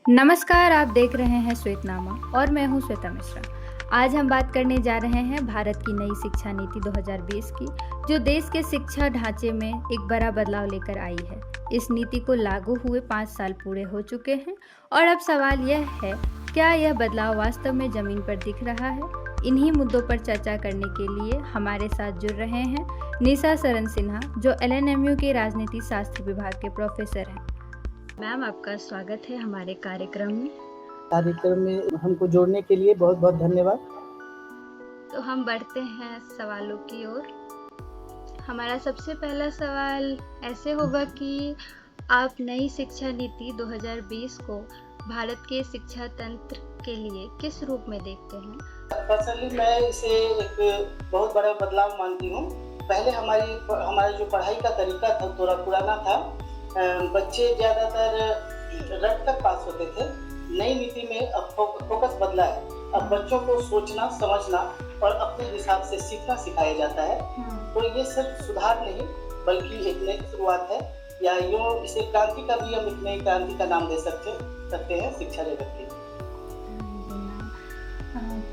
नमस्कार, आप देख रहे हैं श्वेतनामा और मैं हूं श्वेता मिश्रा। आज हम बात करने जा रहे हैं भारत की नई शिक्षा नीति 2020 की, जो देश के शिक्षा ढांचे में एक बड़ा बदलाव लेकर आई है। इस नीति को लागू हुए 5 साल पूरे हो चुके हैं और अब सवाल यह है, क्या यह बदलाव वास्तव में ज़मीन पर दिख रहा है? इन्हीं मुद्दों पर चर्चा करने के लिए हमारे साथ जुड़ रहे हैं निशा शरण सिन्हा, जो LNMU के राजनीति शास्त्र विभाग के प्रोफेसर हैं। मैम, आपका स्वागत है हमारे कार्यक्रम में हमको जोड़ने के लिए बहुत बहुत धन्यवाद। तो हम बढ़ते हैं सवालों की ओर। हमारा सबसे पहला सवाल ऐसे होगा कि आप नई शिक्षा नीति 2020 को भारत के शिक्षा तंत्र के लिए किस रूप में देखते हैं? पर्सनली मैं इसे एक बहुत बड़ा बदलाव मानती हूँ। पहले हमारी जो पढ़ाई का तरीका था थोड़ा पुराना था। बच्चे ज़्यादातर रट कर पास होते थे। नई नीति में अब फोकस बदला है। अब बच्चों को सोचना, समझना और अपने हिसाब से सीखना सिखाया जाता है। तो ये सिर्फ सुधार नहीं बल्कि एक नई शुरुआत है, या यूँ इसे क्रांति का भी हम एक नई क्रांति का नाम दे सकते हैं शिक्षा जगत के।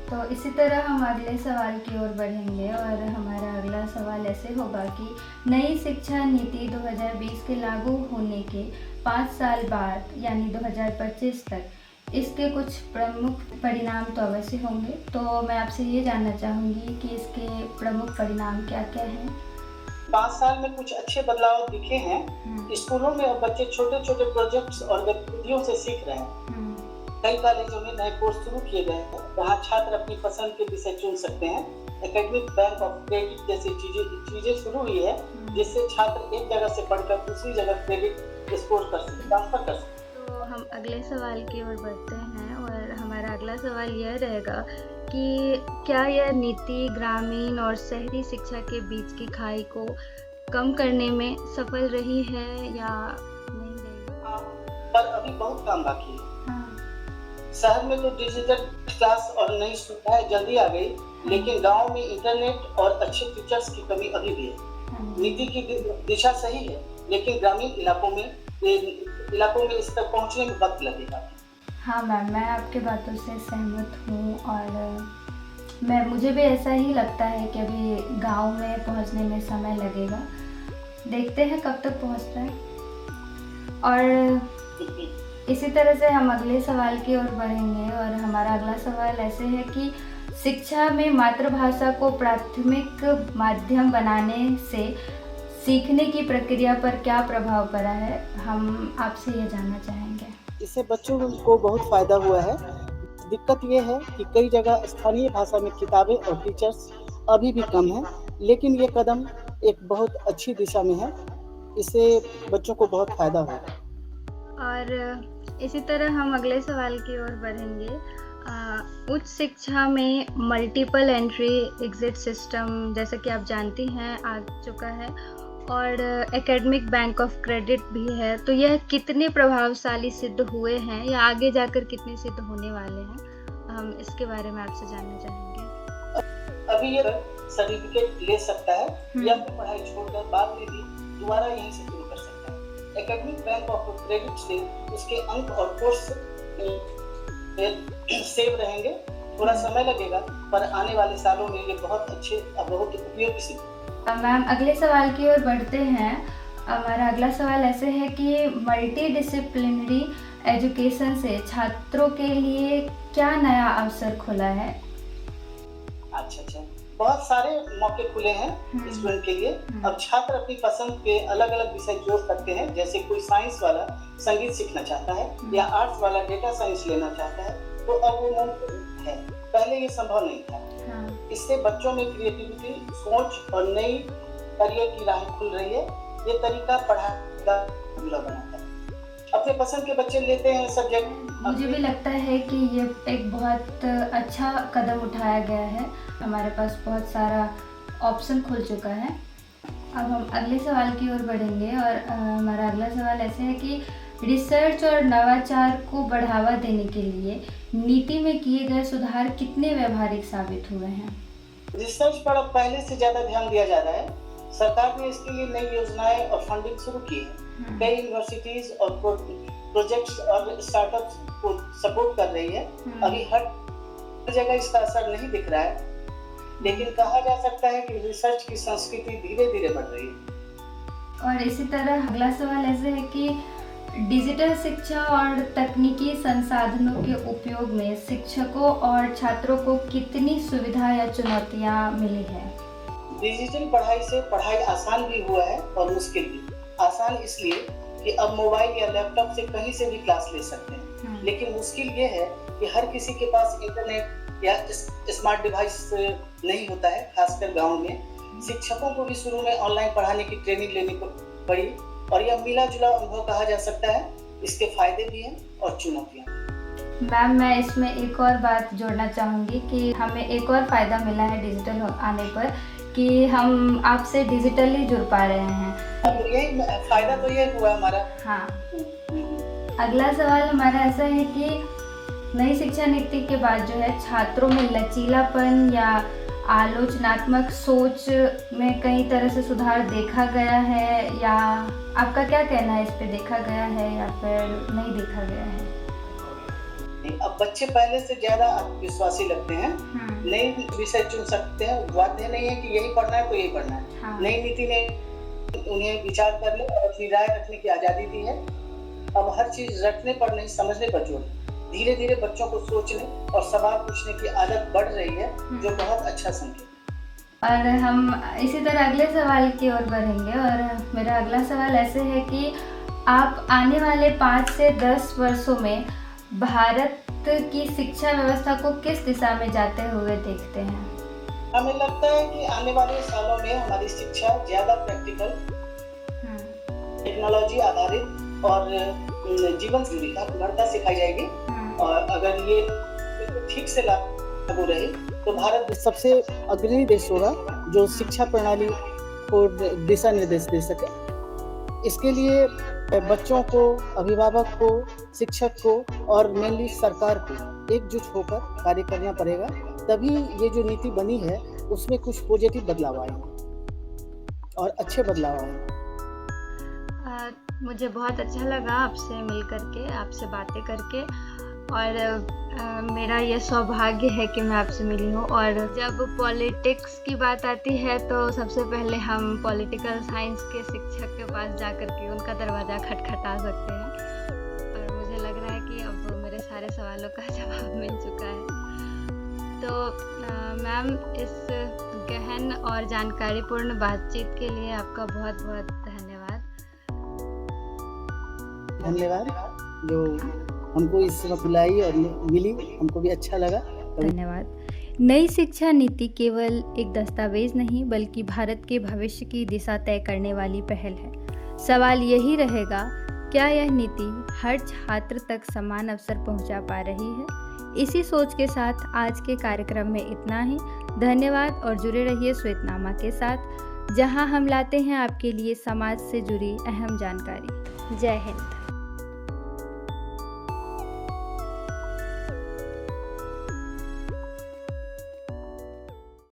तो इसी तरह हम अगले सवाल की ओर बढ़ेंगे और हमारा अगला सवाल ऐसे होगा कि नई शिक्षा नीति 2020 के लागू होने के 5 साल बाद यानी 2025 तक इसके कुछ प्रमुख परिणाम तो अवश्य होंगे। तो मैं आपसे ये जानना चाहूँगी कि इसके प्रमुख परिणाम क्या क्या हैं? 5 साल में कुछ अच्छे बदलाव दिखे हैं। स्कूलों में अब बच्चे छोटे छोटे प्रोजेक्ट्स और गतिविधियों से सीख रहे हैं। कई कॉलेजों में नए कोर्स शुरू किए गए हैं जहाँ छात्र अपनी पसंद के विषय चुन सकते हैं। एकेडमिक बैंक ऑफ क्रेडिट जैसी चीजें शुरू हुई है, जिससे छात्र एक जगह से पढ़कर दूसरी जगह क्रेडिट स्कोर ट्रांसफर कर सकते। तो हम अगले सवाल की ओर बढ़ते हैं और हमारा अगला सवाल यह रहेगा कि क्या यह नीति ग्रामीण और शहरी शिक्षा के बीच की खाई को कम करने में सफल रही है या नहीं रही? हाँ, पर अभी बहुत काम बाकी है। शहर में तो डिजिटल क्लास और नई सुविधाएं जल्दी आ गई, लेकिन गांव में इंटरनेट और अच्छे टीचर्स की कमी अभी भी है। नीति की दिशा सही है, लेकिन ग्रामीण इलाकों में इस तक पहुंचने में वक्त लगेगा। हाँ मैम, मैं आपके बातों से सहमत हूँ और मुझे भी ऐसा ही लगता है कि अभी गांव में पहुंचने में समय लगेगा। देखते हैं कब तक पहुंचता है। और इसी तरह से हम अगले सवाल की ओर बढ़ेंगे और हमारा अगला सवाल ऐसे है कि शिक्षा में मातृभाषा को प्राथमिक माध्यम बनाने से सीखने की प्रक्रिया पर क्या प्रभाव पड़ा है? हम आपसे ये जानना चाहेंगे। इससे बच्चों को बहुत फायदा हुआ है। दिक्कत ये है कि कई जगह स्थानीय भाषा में किताबें और टीचर्स अभी भी कम हैं, लेकिन ये कदम एक बहुत अच्छी दिशा में है। इससे बच्चों को बहुत फायदा होगा। और इसी तरह हम अगले सवाल की ओर बढ़ेंगे। उच्च शिक्षा में मल्टीपल एंट्री एग्जिट सिस्टम, जैसा कि आप जानती हैं, आ चुका है और एकेडमिक बैंक ऑफ क्रेडिट भी है। तो यह कितने प्रभावशाली सिद्ध हुए हैं या आगे जाकर कितने सिद्ध होने वाले हैं? हम इसके बारे में आपसे जानना चाहेंगे। अभी ये सर्टिफिकेट ले सकता है या फिर पढ़ाई छोड़कर बाद में भी दोबारा यहीं से शुरू कर सकता है। एकेडमिक बैंक ऑफ क्रेडिट से उसके अंक और कोर्स सेव रहेंगे। थोड़ा समय लगेगा, पर आने वाले सालों में ये बहुत अच्छे और बहुत उपयोगी सिद्ध। मैम, अगले सवाल की ओर बढ़ते हैं। हमारा अगला सवाल ऐसे है कि मल्टी डिसिप्लिनरी एजुकेशन से छात्रों के लिए क्या नया अवसर खुला है? अच्छा, बहुत सारे मौके खुले हैं स्टूडेंट के लिए। अब छात्र अपनी पसंद के अलग अलग विषय जोड़ सकते हैं। जैसे कोई साइंस वाला संगीत सीखना चाहता है या आर्ट्स वाला डेटा साइंस लेना चाहता है, तो अब वो मुमकिन है। पहले ये संभव नहीं था। इससे बच्चों में क्रिएटिविटी, सोच और नई करियर की राह खुल रही है। ये तरीका पढ़ाई का जुड़ा बनाता है। अपने पसंद के बच्चे लेते हैं सब्जेक्ट। मुझे भी लगता है कि ये एक बहुत अच्छा कदम उठाया गया है। हमारे पास बहुत सारा ऑप्शन खुल चुका है। अब हम अगले सवाल की ओर बढ़ेंगे और हमारा अगला सवाल ऐसे है कि रिसर्च और नवाचार को बढ़ावा देने के लिए नीति में किए गए सुधार कितने व्यावहारिक साबित हुए हैं? रिसर्च पर अब पहले से ज़्यादा ध्यान दिया जा रहा है। सरकार ने इसके लिए नई योजनाएं और फंडिंग शुरू की है। कई यूनिवर्सिटीज और प्रोजेक्ट्स और स्टार्टअप्स को सपोर्ट कर रही है। अभी हर जगह इसका असर नहीं दिख रहा है, लेकिन कहा जा सकता है कि रिसर्च की संस्कृति धीरे धीरे बढ़ रही है। और इसी तरह अगला सवाल ऐसे है कि डिजिटल शिक्षा और तकनीकी संसाधनों के उपयोग में शिक्षकों और छात्रों को कितनी सुविधा या चुनौतियां मिली है? डिजिटल पढ़ाई से पढ़ाई आसान भी हुआ है और मुश्किल भी। आसान इसलिए कि अब मोबाइल या लैपटॉप से कहीं से भी क्लास ले सकते हैं, लेकिन मुश्किल ये है कि हर किसी के पास इंटरनेट या स्मार्ट डिवाइस नहीं होता है, खासकर गांव में। शिक्षकों को भी शुरू में ऑनलाइन पढ़ाने की ट्रेनिंग लेनी पड़ी और यह मिला जुला अनुभव कहा जा सकता है। इसके फायदे भी हैं और चुनौतियां। मैम, मैं इसमें एक और बात जोड़ना चाहूँगी कि हमें एक और फ़ायदा मिला है डिजिटल आने पर कि हम आपसे डिजिटली जुड़ पा रहे हैं। यही फायदा तो ये हुआ हमारा। हाँ। अगला सवाल हमारा ऐसा है कि नई शिक्षा नीति के बाद जो है छात्रों में लचीलापन या आलोचनात्मक सोच में कई तरह से सुधार देखा गया है, या आपका क्या कहना है इस पे? देखा गया है या फिर नहीं देखा गया है? अब बच्चे पहले से ज्यादा आत्मविश्वासी लगते हैं, नई विषय चुन सकते हैं, बाध्य नहीं है कि यही पढ़ना है तो यही पढ़ना है। हाँ। नई नीति ने उन्हें विचार करने और अपनी राय रखने की आजादी दी है। अब हर चीज रटने पर नहीं, समझने पर जोर। धीरे धीरे बच्चों को सोचने और सवाल पूछने की आदत बढ़ रही है, जो बहुत अच्छा संकेत है। और हम इसी तरह अगले सवाल की ओर बढ़ेंगे और मेरा अगला सवाल ऐसे है कि आप आने वाले 5 से 10 वर्षों में भारत की शिक्षा व्यवस्था को किस दिशा में जाते हुए देखते हैं? हमें लगता है कि आने वाले सालों में हमारी शिक्षा ज्यादा प्रैक्टिकल, टेक्नोलॉजी आधारित और जीवन से जुड़ी निर्भरता सिखाई जाएगी। और अगर ये ठीक से लागू रहे तो भारत सबसे अग्रणी देश होगा जो शिक्षा प्रणाली को दिशा निर्देश दे सके। इसके लिए बच्चों को, अभिभावक को, शिक्षक को और मेनली सरकार को एकजुट होकर कार्य करना पड़ेगा, तभी ये जो नीति बनी है उसमें कुछ पॉजिटिव बदलाव आएंगे और अच्छे बदलाव आएंगे। मुझे बहुत अच्छा लगा आपसे मिल करके, आपसे बातें करके, और मेरा ये सौभाग्य है कि मैं आपसे मिली हूँ। और जब पॉलिटिक्स की बात आती है तो सबसे पहले हम पॉलिटिकल साइंस के शिक्षक के पास जा कर के उनका दरवाज़ा खटखटा सकते हैं, और मुझे लग रहा है कि अब मेरे सारे सवालों का जवाब मिल चुका है। तो मैम, इस गहन और जानकारीपूर्ण बातचीत के लिए आपका बहुत बहुत धन्यवाद। जो हमको इस समय बुलाई और मिली, हमको भी अच्छा लगा। धन्यवाद। नई शिक्षा नीति केवल एक दस्तावेज नहीं बल्कि भारत के भविष्य की दिशा तय करने वाली पहल है। सवाल यही रहेगा, क्या यह नीति हर छात्र तक समान अवसर पहुंचा पा रही है? इसी सोच के साथ आज के कार्यक्रम में इतना ही। धन्यवाद और जुड़े रहिए श्वेतनामा के साथ, जहां हम लाते हैं आपके लिए समाज से जुड़ी अहम जानकारी। जय हिंद।